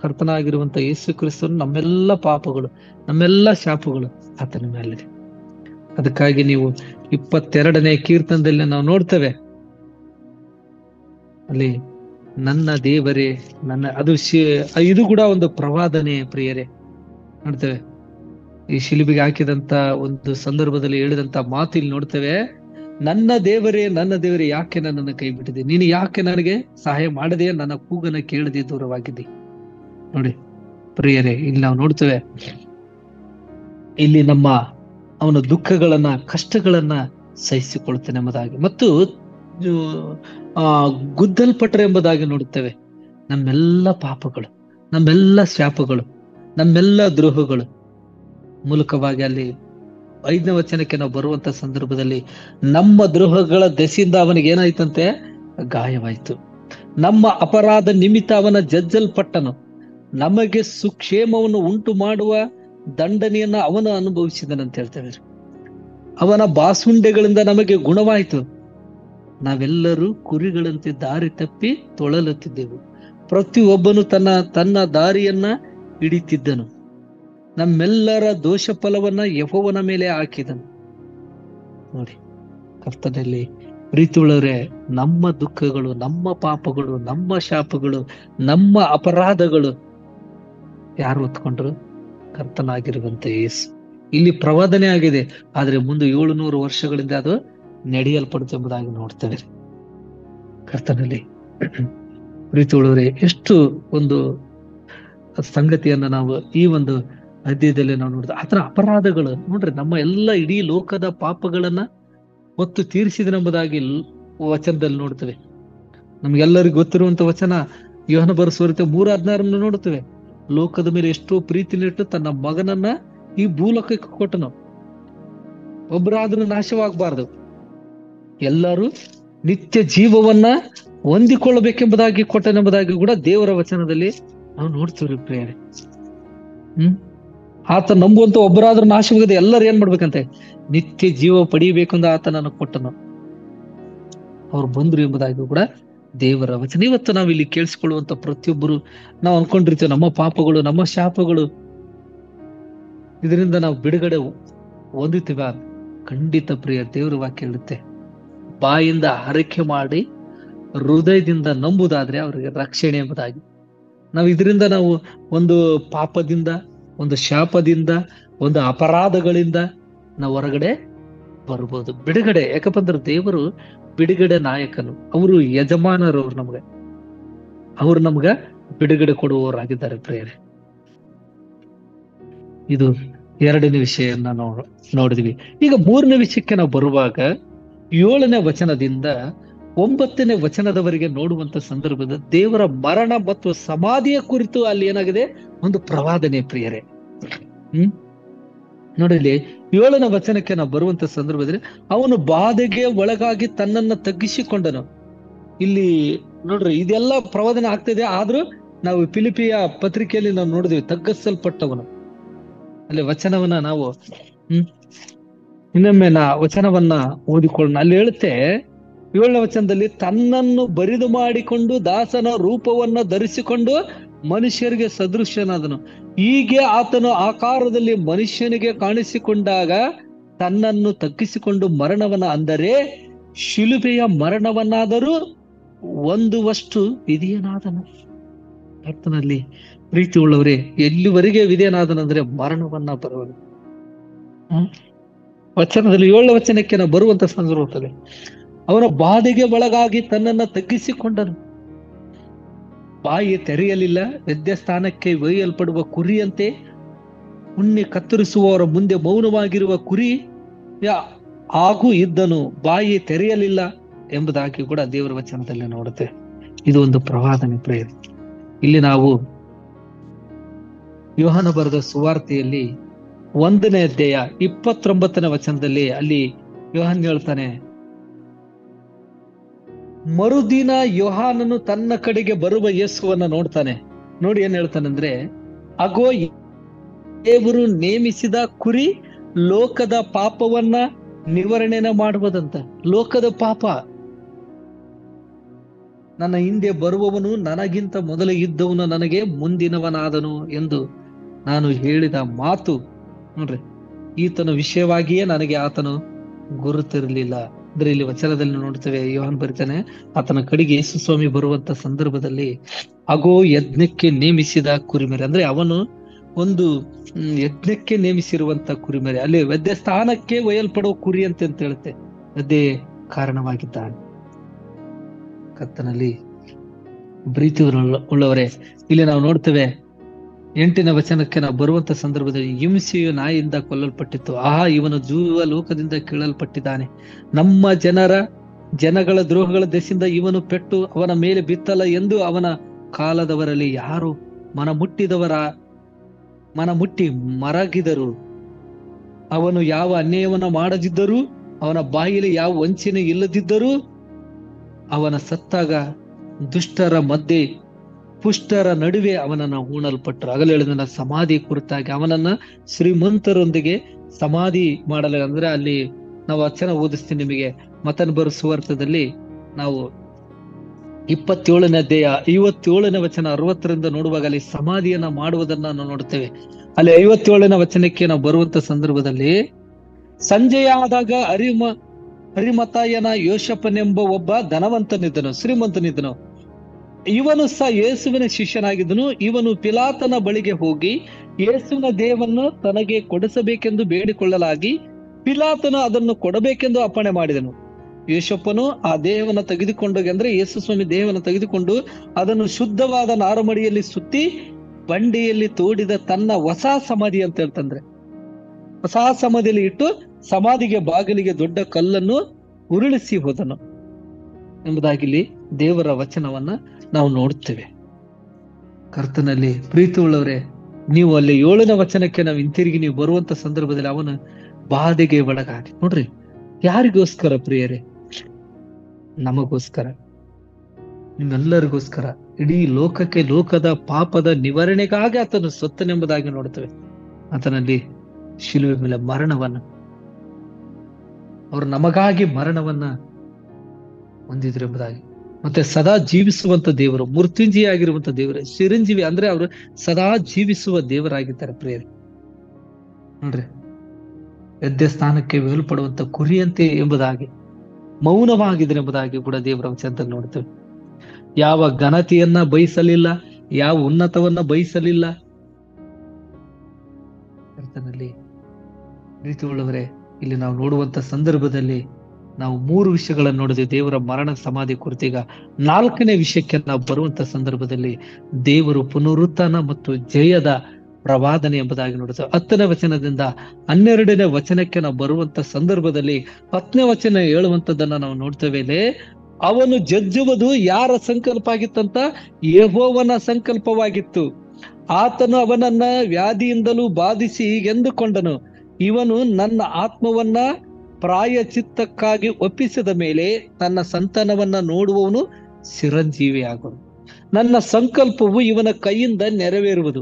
ಕರ್ತನಾಗಿರುವಂತ ಯೇಸು ಕ್ರಿಸ್ತನು ನಮ್ಮೆಲ್ಲ ಪಾಪಗಳು, ನಮ್ಮೆಲ್ಲ ಶಾಪಗಳು ಆತನ ಮೇಲಿದೆ. ಅದಕ್ಕಾಗಿ ನೀವು 22ನೇ ಕೀರ್ತನದಲ್ಲಿ ನಾವು ನೋಡ್ತೇವೆ, ಅಲ್ಲಿ ನನ್ನ ದೇವರೇ ನನ್ನ, ಅದು ಇದು ಕೂಡ ಒಂದು ಪ್ರವಾದನೆ ಪ್ರಿಯರೇ. ನೋಡ್ತೇವೆ, ಈ ಶಿಲುಬೆಗೆ ಹಾಕಿದಂತ ಒಂದು ಸಂದರ್ಭದಲ್ಲಿ ಹೇಳಿದಂತ ಮಾತು ಇಲ್ಲಿ ನೋಡ್ತೇವೆ, ನನ್ನ ದೇವರೇ ಯಾಕೆ ನನ್ನನ್ನು ಕೈ ಬಿಟ್ಟಿದೆ, ನೀನು ಯಾಕೆ ನನಗೆ ಸಹಾಯ ಮಾಡದೆ, ನನ್ನ ಕೂಗನ ಕೇಳದೆ ದೂರವಾಗಿದ್ದೆ. ನೋಡಿ ಪ್ರಿಯರೇ, ಇಲ್ಲಿ ನಾವು ನೋಡ್ತೇವೆ, ಇಲ್ಲಿ ಅವನ ದುಃಖಗಳನ್ನ, ಕಷ್ಟಗಳನ್ನ ಸಹಿಸಿಕೊಳ್ತಾನೆ ಎಂಬುದಾಗಿ, ಮತ್ತು ಗುದ್ದಲ್ಪಟ್ರೆ ಎಂಬುದಾಗಿ ನೋಡುತ್ತೇವೆ. ನಮ್ಮೆಲ್ಲ ಪಾಪಗಳು, ನಮ್ಮೆಲ್ಲ ಶಾಪಗಳು, ನಮ್ಮೆಲ್ಲ ದ್ರೋಹಗಳು ಮೂಲಕವಾಗಿ ಅಲ್ಲಿ 5ನೇ ವಚನಕ್ಕೆ ನಾವು ಬರುವಂತ ಸಂದರ್ಭದಲ್ಲಿ, ನಮ್ಮ ದ್ರೋಹಗಳ ದೆಸೆಯಿಂದ ಅವನಿಗೆ ಏನಾಯ್ತಂತೆ, ಗಾಯವಾಯ್ತು. ನಮ್ಮ ಅಪರಾಧ ನಿಮಿತ್ತ ಅವನ ಜಜ್ಜಲ್ಪಟ್ಟನು, ನಮಗೆ ಸುಕ್ಷೇಮವನ್ನು ಉಂಟು ಮಾಡುವ ದಂಡನೆಯನ್ನ ಅವನು ಅನುಭವಿಸಿದನಂತ ಹೇಳ್ತೇವೆ. ಅವನ ಬಾಸುಂಡೆಗಳಿಂದ ನಮಗೆ ಗುಣವಾಯಿತು. ನಾವೆಲ್ಲರೂ ಕುರಿಗಳಂತೆ ದಾರಿ ತಪ್ಪಿ ತೊಳಲುತ್ತಿದ್ದೆವು, ಪ್ರತಿಯೊಬ್ಬನು ತನ್ನ ದಾರಿಯನ್ನ ಹಿಡಿತಿದ್ದನು, ನಮ್ಮೆಲ್ಲರ ದೋಷ ಫಲವನ್ನ ಯೆಹೋವನ ಮೇಲೆ ಹಾಕಿದನು. ನೋಡಿ ಕರ್ತನಲ್ಲಿ ಪ್ರೀತಿಯುಳ್ಳವರೇ, ನಮ್ಮ ದುಃಖಗಳು, ನಮ್ಮ ಪಾಪಗಳು, ನಮ್ಮ ಶಾಪಗಳು, ನಮ್ಮ ಅಪರಾಧಗಳು ಯಾರು ಹೊತ್ಕೊಂಡ್ರು? ಕರ್ತನಾಗಿರುವಂತ ಯೇಸು. ಇಲ್ಲಿ ಪ್ರವಾದನೆ ಆಗಿದೆ, ಆದ್ರೆ ಮುಂದೆ 700 ವರ್ಷಗಳಿಂದ ಅದು ನಡೆಯಲ್ಪಡುತ್ತೆ ಎಂಬುದಾಗಿ ನೋಡ್ತೇವೆ. ಕರ್ತನಲ್ಲಿ ಪ್ರೀತಿಯುಳ್ಳವರೇ, ಎಷ್ಟು ಒಂದು ಸಂಗತಿಯನ್ನ ನಾವು ಈ ಒಂದು ಅಧ್ಯಾಯದಲ್ಲಿ ನಾವು ನೋಡಿದ. ಆತರ ಅಪರಾಧಗಳು ನೋಡ್ರಿ, ನಮ್ಮ ಎಲ್ಲ ಇಡೀ ಲೋಕದ ಪಾಪಗಳನ್ನ ಹೊತ್ತು ತೀರಿಸಿದನೆಂಬುದಾಗಿ ವಚನದಲ್ಲಿ ನೋಡ್ತೇವೆ. ನಮ್ಗೆಲ್ಲರಿಗೂ ಗೊತ್ತಿರುವಂತ ವಚನ ಯೋಹನ ಬರೆಸುವಂತೆ 3:16 ನೋಡ್ತೇವೆ. ಲೋಕದ ಮೇಲೆ ಎಷ್ಟೋ ಪ್ರೀತಿನಿಟ್ಟು ತನ್ನ ಮಗನನ್ನ ಈ ಭೂಲೋಕಕ್ಕೆ ಕೊಟ್ಟನು, ಒಬ್ಬರಾದ್ರೂ ನಾಶವಾಗಬಾರ್ದು, ಎಲ್ಲರೂ ನಿತ್ಯ ಜೀವವನ್ನ ಹೊಂದಿಕೊಳ್ಳಬೇಕೆಂಬುದಾಗಿ ಕೊಟ್ಟನೆಂಬುದಾಗಿ ಕೂಡ ದೇವರ ವಚನದಲ್ಲಿ ನಾವು ನೋಡ್ತೀವಿ ಪ್ರಿಯರೇ. ಆತ ನಂಬುವಂತ ಒಬ್ಬರಾದ್ರೂ ನಾಶವಾಗದೆ ಎಲ್ಲರೂ ಏನ್ ಮಾಡ್ಬೇಕಂತೆ, ನಿತ್ಯ ಜೀವ ಪಡೆಯಬೇಕೆಂದು ಆತನನ್ನು ಕೊಟ್ಟನು, ಅವ್ರು ಬಂದ್ರು ಎಂಬುದಾಗಿ ಕೂಡ ದೇವರ ವಚನ. ಇವತ್ತು ನಾವು ಇಲ್ಲಿ ಕೇಳಿಸಿಕೊಳ್ಳುವಂತ ಪ್ರತಿಯೊಬ್ಬರು ನಾವು ಅನ್ಕೊಂಡಿರ್ತೀವಿ, ನಮ್ಮ ಪಾಪಗಳು, ನಮ್ಮ ಶಾಪಗಳು, ಇದರಿಂದ ನಾವು ಬಿಡುಗಡೆ ಹೊಂದುತ್ತೀವ? ಖಂಡಿತ ಪ್ರಿಯ, ದೇವರ ವಾಕ್ಯ ಹೇಳುತ್ತೆ, ಬಾಯಿಂದ ಹರಕೆ ಮಾಡಿ ಹೃದಯದಿಂದ ನಂಬುದಾದ್ರೆ ಅವರಿಗೆ ರಕ್ಷಣೆ ಎಂಬುದಾಗಿ. ನಾವು ಇದರಿಂದ ನಾವು ಒಂದು ಪಾಪದಿಂದ, ಒಂದು ಶಾಪದಿಂದ, ಒಂದು ಅಪರಾಧಗಳಿಂದ ನಾವು ಹೊರಗಡೆ ಬರ್ಬೋದು, ಬಿಡುಗಡೆ. ಯಾಕಂದ್ರೆ ದೇವರು ಬಿಡುಗಡೆ ನಾಯಕನು, ಅವರು ಯಜಮಾನರು, ಅವರು ನಮ್ಗ ಬಿಡುಗಡೆ ಕೊಡುವವರಾಗಿದ್ದಾರೆ ಪ್ರಿಯರೇ. ಇದು 2ನೇ ವಿಷಯನ್ನ ನಾವು ನೋಡಿದ್ವಿ. ಈಗ 3ನೇ ವಿಷಯಕ್ಕೆ ನಾವು ಬರುವಾಗ 7ನೇ ವಚನದಿಂದ 9ನೇ ವಚನದವರೆಗೆ ನೋಡುವಂತ ಸಂದರ್ಭದ ದೇವರ ಮರಣ ಮತ್ತು ಸಮಾಧಿಯ ಕುರಿತು ಅಲ್ಲಿ ಏನಾಗಿದೆ, ಒಂದು ಪ್ರವಾದನೆ ಪ್ರಿಯರೇ. ನೋಡಿಲಿ 7ನೇ ವಚನಕ್ಕೆ ನಾವು ಬರುವಂತ ಸಂದರ್ಭದಲ್ಲಿ, ಅವನು ಬಾಧೆಗೆ ಒಳಗಾಗಿ ತನ್ನನ್ನ ತಗ್ಗಿಸಿಕೊಂಡನು. ಇಲ್ಲಿ ನೋಡ್ರಿ, ಇದೆಲ್ಲ ಪ್ರವಾದನೆ ಆಗ್ತಿದೆ, ಆದ್ರೂ ನಾವು ಫಿಲಿಪಿಯ ಪತ್ರಿಕೆಯಲ್ಲಿ ನಾವು ನೋಡಿದ್ವಿ, ತಗ್ಗಿಸಲ್ಪಟ್ಟವನು. ಅಲ್ಲಿ ವಚನವನ್ನ ನಾವು ಇನ್ನೊಮ್ಮೆ ವಚನವನ್ನ ಓದಿಕೊಳ್ಳೋಣ. ಅಲ್ಲಿ ಹೇಳುತ್ತೆ 7ನೇ ವಚನದಲ್ಲಿ, ತನ್ನನ್ನು ಬರಿದು ಮಾಡಿಕೊಂಡು ದಾಸನ ರೂಪವನ್ನ ಧರಿಸಿಕೊಂಡು ಮನುಷ್ಯರಿಗೆ ಸದೃಶ್ಯನಾದನು. ಹೀಗೆ ಆತನು ಆಕಾರದಲ್ಲಿ ಮನುಷ್ಯನಿಗೆ ಕಾಣಿಸಿಕೊಂಡಾಗ ತನ್ನನ್ನು ತಗ್ಗಿಸಿಕೊಂಡು ಮರಣವನ್ನ, ಅಂದರೆ ಶಿಲುಬೆಯ ಮರಣವನ್ನಾದರೂ ಹೊಂದುವಷ್ಟು ವಿಧೇಯನಾದನು. ಕರ್ತನಲ್ಲಿ ಪ್ರೀತಿ ಉಳ್ಳವರೇ, ಎಲ್ಲಿವರೆಗೆ ವಿಧೇಯನಾದನಂದ್ರೆ ಮರಣವನ್ನ ಬರುವನು. ವಚನದಲ್ಲಿ 7ನೇ ವಚನಕ್ಕೆ ನಾವು ಬರುವಂತ ಸಂದರ್ಭದಲ್ಲಿ, ಅವನ ಬಾಧೆಗೆ ಒಳಗಾಗಿ ತನ್ನನ್ನ ತಗ್ಗಿಸಿಕೊಂಡನು. ಬಾಯಿ ತೆರೆಯಲಿಲ್ಲ, ವೆದ್ಯ ಸ್ಥಾನಕ್ಕೆ ಒಯ್ಯಲ್ಪಡುವ ಕುರಿಯಂತೆ ಉಣ್ಣೆ ಕತ್ತರಿಸುವವರ ಮುಂದೆ ಮೌನವಾಗಿರುವ ಕುರಿ ಹಾಗೂ ಇದ್ದನು, ಬಾಯಿ ತೆರೆಯಲಿಲ್ಲ ಎಂಬುದಾಗಿ ಕೂಡ ದೇವರ ವಚನದಲ್ಲಿ ನೋಡುತ್ತೆ. ಇದು ಒಂದು ಪ್ರವಾದನೆ ಪ್ರೇರಣೆ. ಇಲ್ಲಿ ನಾವು ಯೋಹಾನ ಬರೆದ ಸುವಾರ್ತೆಯಲ್ಲಿ 1ನೇ ಅಧ್ಯಾಯ 29ನೇ ವಚನದಲ್ಲಿ ಅಲ್ಲಿ ಯೋಹಾನ್ ಹೇಳ್ತಾನೆ, ಮರುದಿನ ಯೋಹಾನನು ತನ್ನ ಕಡೆಗೆ ಬರುವ ಯೇಸುವನ್ನ ನೋಡ್ತಾನೆ. ನೋಡಿ ಏನ್ ಹೇಳ್ತಾನಂದ್ರೆ, ಅಗೋ ದೇವರು ನೇಮಿಸಿದ ಕುರಿ ಲೋಕದ ಪಾಪವನ್ನ ನಿವಾರಣೆನ ಮಾಡುವುದಂತ. ಲೋಕದ ಪಾಪ, ನನ್ನ ಹಿಂದೆ ಬರುವವನು ನನಗಿಂತ ಮೊದಲು ಇದ್ದವನು ನನಗೆ ಮುಂದಿನವನಾದನು ಎಂದು ನಾನು ಹೇಳಿದ ಮಾತು. ನೋಡ್ರಿ, ಈತನ ವಿಷಯವಾಗಿಯೇ ನನಗೆ ಆತನು ಗುರುತಿರಲಿಲ್ಲ. ಅಂದ್ರೆ ಇಲ್ಲಿ ವಚನದಲ್ಲಿ ನೋಡ್ತೇವೆ, ಯೋಹಾನ್ ಬರೀತಾನೆ, ಆತನ ಕಡೆಗೆ ಯೇಸು ಸ್ವಾಮಿ ಬರುವಂತ ಸಂದರ್ಭದಲ್ಲಿ ಅಗೋ ಯಜ್ಞಕ್ಕೆ ನೇಮಿಸಿದ ಕುರಿಮರಿ, ಅಂದ್ರೆ ಅವನು ಒಂದು ಯಜ್ಞಕ್ಕೆ ನೇಮಿಸಿರುವಂತ ಕುರಿಮರಿ, ಅಲ್ಲಿ ವೈದ್ಯ ಸ್ಥಾನಕ್ಕೆ ಒಯ್ಯಲ್ಪಡುವ ಕುರಿ ಅಂತ ಹೇಳುತ್ತೆ. ಅದೇ ಕಾರಣವಾಗಿದ್ದಾನೆ. ಕರ್ತನಲ್ಲಿ ಪ್ರೀತಿ ಉಳ್ಳವರೇ, ಇಲ್ಲಿ ನಾವು ನೋಡ್ತೇವೆ 8ನೇ ವಚನಕ್ಕೆ ನಾವು ಬರುವಂತ ಸಂದರ್ಭದಲ್ಲಿ, ಹಿಂಸೆಯು ನಾಯಿಯಿಂದ ಕೊಲ್ಲಲ್ಪಟ್ಟಿತ್ತು, ಇವನು ಜೀವ ಲೋಕದಿಂದ ಕೀಳಲ್ಪಟ್ಟಿದ್ದಾನೆ. ನಮ್ಮ ಜನಗಳ ದ್ರೋಹಗಳ ದೆಸೆಯಿಂದ ಇವನು ಪೆಟ್ಟು ಅವನ ಮೇಲೆ ಬಿತ್ತಲ್ಲ ಎಂದು ಅವನ ಕಾಲದವರಲ್ಲಿ ಯಾರು ಮನ ಮುಟ್ಟಿ ಮರಗಿದರು. ಅವನು ಯಾವ ಅನ್ಯಾಯವನ್ನ ಮಾಡದಿದ್ದರೂ, ಅವನ ಬಾಯಿಲಿ ಯಾವ ವಂಚನೆ ಇಲ್ಲದಿದ್ದರೂ, ಅವನ ಸತ್ತಾಗ ದುಷ್ಟರ ಮಧ್ಯೆ ಪುಷ್ಟರ ನಡುವೆ ಅವನನ್ನ ಹೂಣಲ್ಪಟ್ಟರು. ಆಗಲೇ ಹೇಳಿದ ಸಮಾಧಿ ಕುರಿತಾಗಿ ಅವನನ್ನ ಶ್ರೀಮಂತರೊಂದಿಗೆ ಸಮಾಧಿ ಮಾಡಲ. ಅಂದ್ರೆ ಅಲ್ಲಿ ನಾವು ವಚನ ಓದಿಸ್ತೀನಿ ನಿಮಗೆ. ಮತ್ತನ್ ಬರೋ ಸುವಾರ್ತೆಯಲ್ಲಿ ನಾವು 27ನೇ ಅಧ್ಯಾಯ 57ನೇ ವಚನ 60ರಿಂದ ನೋಡುವಾಗ ಅಲ್ಲಿ ಸಮಾಧಿಯನ್ನ ಮಾಡುವುದನ್ನ ನಾವು ನೋಡ್ತೇವೆ. ಅಲ್ಲಿ 57ನೇ ವಚನಕ್ಕೆ ನಾವು ಬರುವಂತ ಸಂದರ್ಭದಲ್ಲಿ, ಸಂಜೆಯಾದಾಗ ಅರಿಮತಾಯನ ಯೋಷಪನೆಂಬ ಒಬ್ಬ ಧನವಂತನಿದ್ದನು, ಶ್ರೀಮಂತನಿದ್ದನು. ಇವನು ಸಹ ಯೇಸುವಿನ ಶಿಷ್ಯನಾಗಿದ್ದನು. ಇವನು ಪಿಲಾತನ ಬಳಿಗೆ ಹೋಗಿ ಯೇಸುವಿನ ದೇಹವನ್ನು ತನಗೆ ಕೊಡಿಸಬೇಕೆಂದು ಬೇಡಿಕೊಳ್ಳಲಾಗಿ, ಪಿಲಾತನು ಅದನ್ನು ಕೊಡಬೇಕೆಂದು ಅಪ್ಪಣೆ ಮಾಡಿದನು. ಯೋಷಪ್ಪನು ಆ ದೇಹವನ್ನು ತೆಗೆದುಕೊಂಡೋಗಿ, ಅಂದ್ರೆ ಯೇಸು ಸ್ವಾಮಿ ದೇಹವನ್ನು ತೆಗೆದುಕೊಂಡು ಅದನ್ನು ಶುದ್ಧವಾದ ನಾರುಮಡಿಯಲ್ಲಿ ಸುತ್ತಿ ಬಂಡೆಯಲ್ಲಿ ತೋಡಿದ ತನ್ನ ಹೊಸ ಸಮಾಧಿ ಅಂತ ಹೇಳ್ತಂದ್ರೆ, ಹೊಸ ಸಮಾಧಿಯಲ್ಲಿ ಇಟ್ಟು ಸಮಾಧಿಗೆ ಬಾಗಿಲಿಗೆ ದೊಡ್ಡ ಕಲ್ಲನ್ನು ಉರುಳಿಸಿ ಹೋದನು ಎಂಬುದಾಗಿ ಇಲ್ಲಿ ದೇವರ ವಚನವನ್ನ ನಾವು ನೋಡ್ತೇವೆ. ಕರ್ತನಲ್ಲಿ ಪ್ರೀತಿ ಉಳ್ಳವರೇ, ನೀವು ಅಲ್ಲಿ 7ನೇ ವಚನಕ್ಕೆ ನಾವು ಹಿಂತಿರುಗಿ ನೀವು ಬರುವಂತ ಸಂದರ್ಭದಲ್ಲಿ ಅವನು ಬಾಧೆಗೆ ಒಳಗಾಗಿ, ನೋಡ್ರಿ, ಯಾರಿಗೋಸ್ಕರ ಪ್ರಿಯರೇ? ನಮಗೋಸ್ಕರ, ನಿಮ್ಮೆಲ್ಲರಿಗೋಸ್ಕರ, ಇಡೀ ಲೋಕಕ್ಕೆ, ಲೋಕದ ಪಾಪದ ನಿವಾರಣೆಗಾಗಿ ಆತನು ಸತ್ತನೆಂಬುದಾಗಿ ನೋಡ್ತೇವೆ. ಆತನಲ್ಲಿ ಶಿಲುವೆ ಮೇಲೆ ಮರಣವನ್ನ, ಅವರು ನಮಗಾಗಿ ಮರಣವನ್ನ ಹೊಂದಿದ್ರು ಎಂಬುದಾಗಿ, ಮತ್ತೆ ಸದಾ ಜೀವಿಸುವಂತ ದೇವರು, ಮೃತ್ಯುಂಜಯ ಆಗಿರುವಂತ ದೇವರು, ಚಿರಂಜೀವಿ, ಅಂದ್ರೆ ಅವರು ಸದಾ ಜೀವಿಸುವ ದೇವರಾಗಿದ್ದಾರೆ ಪ್ರಿಯರೇ. ನೋಡ್ರಿ, ಯಜ್ಞ ಸ್ಥಾನಕ್ಕೆ ಮೇಲ್ಪಡುವಂತ ಕುರಿಯಂತೆ ಎಂಬುದಾಗಿ ಮೌನವಾಗಿದ್ರೆ ಎಂಬುದಾಗಿ ಕೂಡ ದೇವರ ವಚನದಲ್ಲಿ ನೋಡ್ತೇವೆ. ಯಾವ ಘನತೆಯನ್ನ ಬಯಸಲಿಲ್ಲ, ಯಾವ ಉನ್ನತವನ್ನ ಬಯಸಲಿಲ್ಲ. ಕರ್ತನಲ್ಲಿ ಪ್ರೀತಿ ಉಳ್ಳವರೇ, ಇಲ್ಲಿ ನಾವು ನೋಡುವಂತ ಸಂದರ್ಭದಲ್ಲಿ ನಾವು 3 ವಿಷಯಗಳನ್ನು ನೋಡಿದ್ವಿ ದೇವರ ಮರಣ ಸಮಾಧಿ ಕುರಿತೀಗ 4ನೇ ವಿಷಯಕ್ಕೆ ನಾವು ಬರುವಂತ ಸಂದರ್ಭದಲ್ಲಿ ದೇವರು ಪುನರುತ್ಥಾನ ಮತ್ತು ಜಯದ ಪ್ರವಾದನೆ ಎಂಬುದಾಗಿ ನೋಡುತ್ತೇವೆ. 10ನೇ ವಚನದಿಂದ 12ನೇ ವಚನಕ್ಕೆ ನಾವು ಬರುವಂತ ಸಂದರ್ಭದಲ್ಲಿ 10ನೇ ವಚನ ಹೇಳುವಂತದ್ದನ್ನ ನಾವು ನೋಡ್ತೇವೆ. ಅವನು ಜಜ್ಜುವುದು ಯಾರ ಸಂಕಲ್ಪ ಆಗಿತ್ತಂತ? ಯೆಹೋವನ ಸಂಕಲ್ಪವಾಗಿತ್ತು. ಆತನು ಅವನನ್ನ ವ್ಯಾಧಿಯಿಂದಲೂ ಬಾಧಿಸಿ ಹೀಗೆಂದುಕೊಂಡನು, ಇವನು ನನ್ನ ಆತ್ಮವನ್ನ ಪ್ರಾಯಚಿತ್ತಕ್ಕಾಗಿ ಒಪ್ಪಿಸಿದ ಮೇಲೆ ತನ್ನ ಸಂತಾನವನ್ನ ನೋಡುವವನು ಚಿರಂಜೀವಿ ಆಗುವನು. ನನ್ನ ಸಂಕಲ್ಪವು ಇವನ ಕೈಯಿಂದ ನೆರವೇರುವುದು.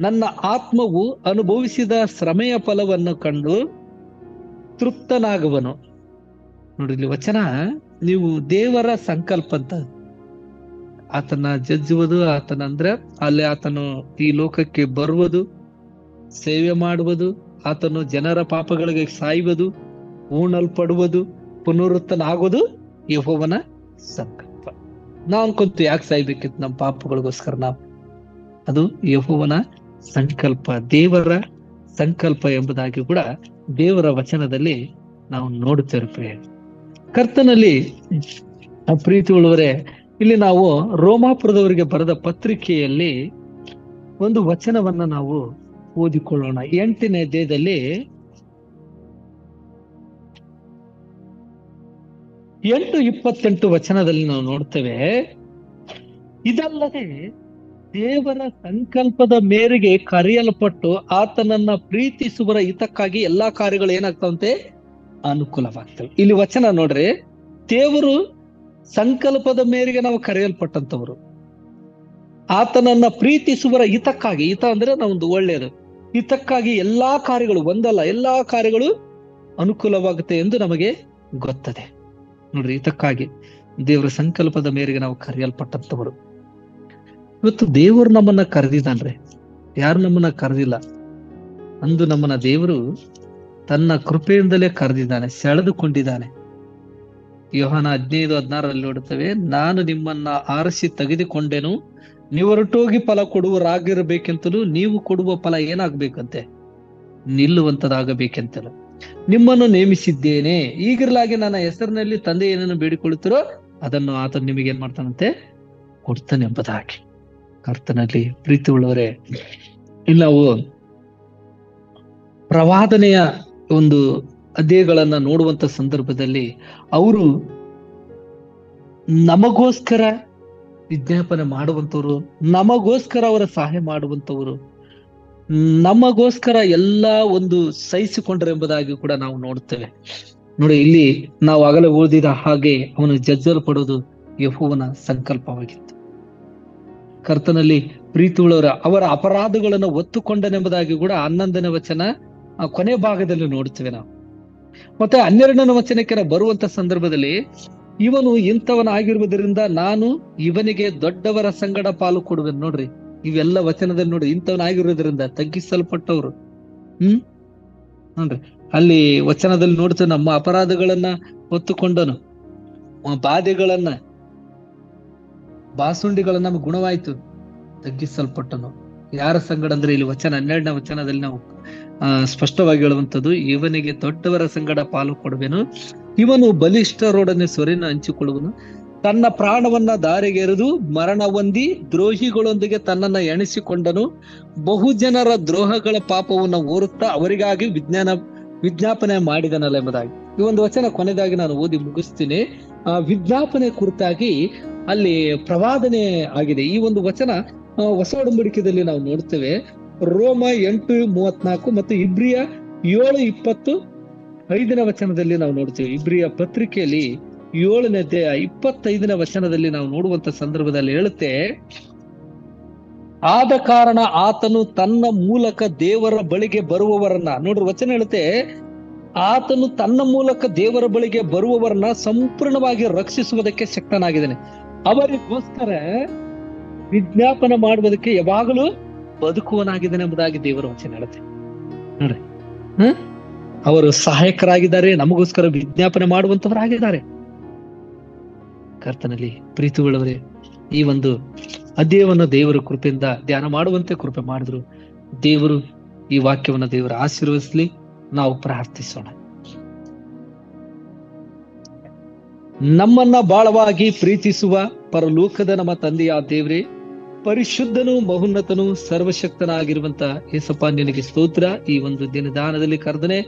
ನನ್ನ ಆತ್ಮವು ಅನುಭವಿಸಿದ ಶ್ರಮೆಯ ಫಲವನ್ನು ಕಂಡು ತೃಪ್ತನಾಗುವನು. ನೋಡಿ, ಇಲ್ಲಿ ವಚನ, ನೀವು ದೇವರ ಸಂಕಲ್ಪ ಅಂತ, ಆತನ ಜಜ್ಜುವುದು, ಆತನ ಅಂದ್ರೆ ಅಲ್ಲಿ ಆತನು ಈ ಲೋಕಕ್ಕೆ ಬರುವುದು, ಸೇವೆ ಮಾಡುವುದು, ಆತನು ಜನರ ಪಾಪಗಳಿಗೆ ಸಾಯುವುದು, ಹೂಣಲ್ಪಡುವುದು, ಪುನರುತ್ಥಾನ ಆಗೋದು ಯೆಹೋವನ ಸಂಕಲ್ಪ. ನಾವ್ ಅನ್ಕೊಂತು, ಯಾಕೆ ಸಾಯ್ಬೇಕಿತ್ತು ನಮ್ಮ ಪಾಪಗಳಿಗೋಸ್ಕರ? ಅದು ಯೆಹೋವನ ಸಂಕಲ್ಪ, ದೇವರ ಸಂಕಲ್ಪ ಎಂಬುದಾಗಿ ಕೂಡ ದೇವರ ವಚನದಲ್ಲಿ ನಾವು ನೋಡುತ್ತೇವೆ. ಕರ್ತನಲ್ಲಿ ಪ್ರೀತಿ ಉಳ್ಳವರೇ, ಇಲ್ಲಿ ನಾವು ರೋಮಾಪುರದವರಿಗೆ ಬರೆದ ಪತ್ರಿಕೆಯಲ್ಲಿ ಒಂದು ವಚನವನ್ನ ನಾವು ಓದಿಕೊಳ್ಳೋಣ. 8ನೇ ಅಧ್ಯಾಯದಲ್ಲಿ 8:28 ವಚನದಲ್ಲಿ ನಾವು ನೋಡ್ತೇವೆ, ಇದಲ್ಲದೆ ದೇವರ ಸಂಕಲ್ಪದ ಮೇರೆಗೆ ಕರೆಯಲ್ಪಟ್ಟು ಆತನನ್ನ ಪ್ರೀತಿಸುವರ ಹಿತಕ್ಕಾಗಿ ಎಲ್ಲಾ ಕಾರ್ಯಗಳು ಏನಾಗ್ತಾವಂತೆ, ಅನುಕೂಲವಾಗ್ತವೆ. ಇಲ್ಲಿ ವಚನ ನೋಡ್ರಿ, ದೇವರು ಸಂಕಲ್ಪದ ಮೇರೆಗೆ ನಾವು ಕರೆಯಲ್ಪಟ್ಟಂತವರು, ಆತನನ್ನ ಪ್ರೀತಿಸುವರ ಹಿತಕ್ಕಾಗಿ, ಹಿತ ಅಂದ್ರೆ ನಾವೊಂದು ಒಳ್ಳೆಯದು, ಹಿತಕ್ಕಾಗಿ ಎಲ್ಲಾ ಕಾರ್ಯಗಳು, ಒಂದಲ್ಲ ಎಲ್ಲಾ ಕಾರ್ಯಗಳು ಅನುಕೂಲವಾಗುತ್ತೆ ಎಂದು ನಮಗೆ ಗೊತ್ತದೆ. ನೋಡ್ರಿ, ಹಿತಕ್ಕಾಗಿ ದೇವರ ಸಂಕಲ್ಪದ ಮೇರೆಗೆ ನಾವು ಕರೆಯಲ್ಪಟ್ಟಂತವರು. ಇವತ್ತು ದೇವರು ನಮ್ಮನ್ನ ಕರೆದಿದ್ದಾನ್ರಿ, ಯಾರು ನಮ್ಮನ್ನ ಕರೆದಿಲ್ಲ. ಅಂದು ನಮ್ಮನ್ನ ದೇವರು ತನ್ನ ಕೃಪೆಯಿಂದಲೇ ಕರೆದಿದ್ದಾನೆ, ಸೆಳೆದುಕೊಂಡಿದ್ದಾನೆ. ಯೋಹಾನ 15:16 ನೋಡುತ್ತೇವೆ, ನಾನು ನಿಮ್ಮನ್ನ ಆರಿಸಿ ತೆಗೆದುಕೊಂಡೆನು, ನೀವು ಹೊರಟೋಗಿ ಫಲ ಕೊಡುವರಾಗಿರ್ಬೇಕೆಂತಲೂ ನೀವು ಕೊಡುವ ಫಲ ಏನಾಗ್ಬೇಕಂತೆ, ನಿಲ್ಲುವಂತದಾಗಬೇಕೆಂತಲೂ ನಿಮ್ಮನ್ನು ನೇಮಿಸಿದ್ದೇನೆ. ಈಗಿರಲಾಗಿ ನನ್ನ ಹೆಸರಿನಲ್ಲಿ ತಂದೆ ಏನನ್ನು ಬೇಡಿಕೊಳ್ಳುತ್ತೀರೋ ಅದನ್ನು ಆತನು ನಿಮಗೆ ಏನ್ ಮಾಡ್ತಾನಂತೆ, ಕೊಡ್ತಾನೆ ಎಂಬುದಾಗಿ. ಕರ್ತನಲ್ಲಿ ಪ್ರೀತಿ ಉಳ್ಳವರೇ, ಇಲ್ಲಿ ನಾವು ಪ್ರವಾದನೆಯ ಒಂದು ಅಧ್ಯಾಯಗಳನ್ನ ನೋಡುವಂತ ಸಂದರ್ಭದಲ್ಲಿ ಅವರು ನಮಗೋಸ್ಕರ ವಿಜ್ಞಾಪನೆ ಮಾಡುವಂತವ್ರು, ನಮಗೋಸ್ಕರ ಅವರ ಸಹಾಯ ಮಾಡುವಂತವರು, ನಮಗೋಸ್ಕರ ಎಲ್ಲಾ ಒಂದು ಸಹಿಸಿಕೊಂಡ್ರೆ ಎಂಬುದಾಗಿ ಕೂಡ ನಾವು ನೋಡ್ತೇವೆ. ನೋಡಿ, ಇಲ್ಲಿ ನಾವು ಆಗಲೇ ಓದಿದ ಹಾಗೆ ಅವನು ಜಜ್ಜಲ್ಪಡೋದು ಯೆಹೋವನ ಸಂಕಲ್ಪವಾಗಿತ್ತು. ಕರ್ತನಲ್ಲಿ ಪ್ರೀತಿ ಉಳ್ಳವರ ಅವರ ಅಪರಾಧಗಳನ್ನು ಒತ್ತುಕೊಂಡನೆಂಬುದಾಗಿ ಕೂಡ 11ನೇ ವಚನ ಕೊನೆ ಭಾಗದಲ್ಲಿ ನೋಡ್ತೇವೆ ನಾವು. ಮತ್ತೆ 12ನೇ ವಚನಕ್ಕೆ ಬರುವಂತ ಸಂದರ್ಭದಲ್ಲಿ, ಇವನು ಇಂಥವನಾಗಿರುವುದರಿಂದ ನಾನು ಇವನಿಗೆ ದೊಡ್ಡವರ ಸಂಗಡ ಪಾಲು ಕೊಡುವೆನು. ನೋಡ್ರಿ, ಇವೆಲ್ಲ ವಚನದಲ್ಲಿ ನೋಡಿ, ಇಂಥವನಾಗಿರುವುದರಿಂದ ತಗ್ಗಿಸಲ್ಪಟ್ಟವರು. ನೋಡ್ರಿ, ಅಲ್ಲಿ ವಚನದಲ್ಲಿ ನೋಡ್ತೇವೆ, ನಮ್ಮ ಅಪರಾಧಗಳನ್ನ ಹೊತ್ತುಕೊಂಡನು, ಬಾಧೆಗಳನ್ನ, ಬಾಸುಂಡಿಗಳನ್ನ ನಮ್ಗೆ ಗುಣವಾಯ್ತು, ತಗ್ಗಿಸಲ್ಪಟ್ಟನು. ಯಾರ ಸಂಗಡ ಅಂದ್ರೆ ಇಲ್ಲಿ ವಚನ 12ನೇ ವಚನದಲ್ಲಿ ನಾವು ಸ್ಪಷ್ಟವಾಗಿ ಹೇಳುವಂಥದ್ದು, ಇವನಿಗೆ ದೊಡ್ಡವರ ಸಂಗಡ ಪಾಲು ಕೊಡುವೆನು, ಇವನು ಬಲಿಷ್ಠರೊಡನೆ ಸೊರೆನ ಹಂಚಿಕೊಳ್ಳುವನು, ತನ್ನ ಪ್ರಾಣವನ್ನ ದಾರಿಗೆರೆದು ಮರಣ ಹೊಂದಿ ದ್ರೋಹಿಗಳೊಂದಿಗೆ ತನ್ನನ್ನ ಎಣಿಸಿಕೊಂಡನು, ಬಹುಜನರ ದ್ರೋಹಗಳ ಪಾಪವನ್ನು ಓರುತ್ತಾ ಅವರಿಗಾಗಿ ವಿಜ್ಞಾಪನೆ ಮಾಡಿದನಲ್ಲ ಎಂಬುದಾಗಿ. ಈ ಒಂದು ವಚನ ಕೊನೆದಾಗಿ ನಾನು ಓದಿ ಮುಗಿಸ್ತೀನಿ. ಆ ವಿಜ್ಞಾಪನೆ ಕುರಿತಾಗಿ ಅಲ್ಲಿ ಪ್ರವಾದನೆ ಆಗಿದೆ. ಈ ಒಂದು ವಚನ ಹೊಸ ಒಡಂಬಡಿಕೆಯಲ್ಲಿ ನಾವು ನೋಡ್ತೇವೆ. ರೋಮ 8:34 ಮತ್ತು ಇಬ್ರಿಯ 7:25 ವಚನದಲ್ಲಿ ನಾವು ನೋಡ್ತೇವೆ. ಇಬ್ರಿಯ ಪತ್ರಿಕೆಯಲ್ಲಿ 7ನೇ ಅಧ್ಯಾಯ 25ನೇ ವಚನದಲ್ಲಿ ನಾವು ನೋಡುವಂತ ಸಂದರ್ಭದಲ್ಲಿ ಹೇಳುತ್ತೆ, ಆದ ಕಾರಣ ಆತನು ತನ್ನ ಮೂಲಕ ದೇವರ ಬಳಿಗೆ ಬರುವವರನ್ನ, ನೋಡ್ರಿ ವಚನ ಹೇಳುತ್ತೆ, ಆತನು ತನ್ನ ಮೂಲಕ ದೇವರ ಬಳಿಗೆ ಬರುವವರನ್ನ ಸಂಪೂರ್ಣವಾಗಿ ರಕ್ಷಿಸುವುದಕ್ಕೆ ಶಕ್ತನಾಗಿದ್ದಾನೆ, ಅವರಿಗೋಸ್ಕರ ವಿಜ್ಞಾಪನೆ ಮಾಡುವುದಕ್ಕೆ ಯಾವಾಗಲೂ ಬದುಕುವನಾಗಿದ್ದಾನೆ ಎಂಬುದಾಗಿ ದೇವರ ವಚನ ಹೇಳುತ್ತೆ. ನೋಡ್ರಿ, ಅವರು ಸಹಾಯಕರಾಗಿದ್ದಾರೆ, ನಮಗೋಸ್ಕರ ವಿಜ್ಞಾಪನೆ ಮಾಡುವಂತವರಾಗಿದ್ದಾರೆ. ಕರ್ತನಲ್ಲಿ ಪ್ರೀತಿಯುಳ್ಳವರೇ, ಈ ಒಂದು ಅಧ್ಯಾಯವನ್ನು ದೇವರ ಕೃಪೆಯಿಂದ ಧ್ಯಾನ ಮಾಡುವಂತೆ ಕೃಪೆ ಮಾಡಿದ್ರು. ದೇವರು ಈ ವಾಕ್ಯವನ್ನು ದೇವರು ಆಶೀರ್ವದಿಸಲಿ. ನಾವು ಪ್ರಾರ್ಥಿಸೋಣ. ನಮ್ಮನ್ನ ಬಾಳವಾಗಿ ಪ್ರೀತಿಸುವ ಪರಲೋಕದ ನಮ್ಮ ತಂದೆಯ ದೇವರೇ, ಪರಿಶುದ್ಧನು, ಮಹೋನ್ನತನು, ಸರ್ವಶಕ್ತನಾಗಿರುವಂತ ಯೇಸಪ್ಪ, ನಿನಗೆ ಸ್ತೋತ್ರ. ಈ ಒಂದು ದಿನದಾನದಲ್ಲಿ ಕರ್ತನೆ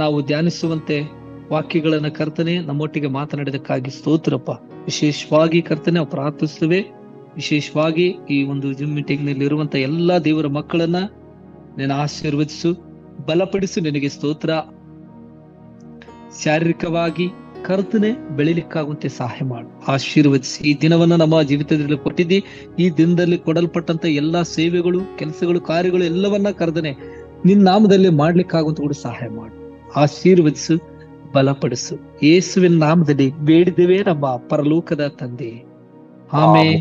ನಾವು ಧ್ಯಾನಿಸುವಂತೆ ವಾಕ್ಯಗಳನ್ನ ಕರ್ತನೆ ನಮ್ಮೊಟ್ಟಿಗೆ ಮಾತನಾಡಿದಕ್ಕಾಗಿ ಸ್ತೋತ್ರಪ್ಪ. ವಿಶೇಷವಾಗಿ ಕರ್ತನೆ ನಾವು ಪ್ರಾರ್ಥಿಸುತ್ತೇವೆ. ವಿಶೇಷವಾಗಿ ಈ ಒಂದು ಜಿಮ್ ಮೀಟಿಂಗ್ ನಲ್ಲಿ ಇರುವಂತ ಎಲ್ಲಾ ದೇವರ ಮಕ್ಕಳನ್ನ ನೀನು ಆಶೀರ್ವದಿಸು, ಬಲಪಡಿಸು. ನಿನಗೆ ಸ್ತೋತ್ರ. ಶಾರೀರಿಕವಾಗಿ ಕರ್ತನೆ ಬೆಳಿಲಿಕ್ಕಾಗುವಂತೆ ಸಹಾಯ ಮಾಡು, ಆಶೀರ್ವದಿಸಿ. ಈ ದಿನವನ್ನ ನಮ್ಮ ಜೀವಿತದಲ್ಲಿ ಕೊಟ್ಟಿದ್ದಿ. ಈ ದಿನದಲ್ಲಿ ಕೊಡಲ್ಪಟ್ಟಂತ ಎಲ್ಲಾ ಸೇವೆಗಳು, ಕೆಲಸಗಳು, ಕಾರ್ಯಗಳು ಎಲ್ಲವನ್ನ ಕರ್ತನೆ ನಿನ್ನ ನಾಮದಲ್ಲಿ ಮಾಡ್ಲಿಕ್ಕಾಗುವಂತ ಕೂಡ ಸಹಾಯ ಮಾಡು, ಆಶೀರ್ವದಿಸು, ಬಲಪಡಿಸು. ಯೇಸುವಿನ ನಾಮದಲ್ಲಿ ಬೇಡಿದ್ದೇವೆ ನಮ್ಮ ಪರಲೋಕದ ತಂದೆ, ಆಮೆನ್.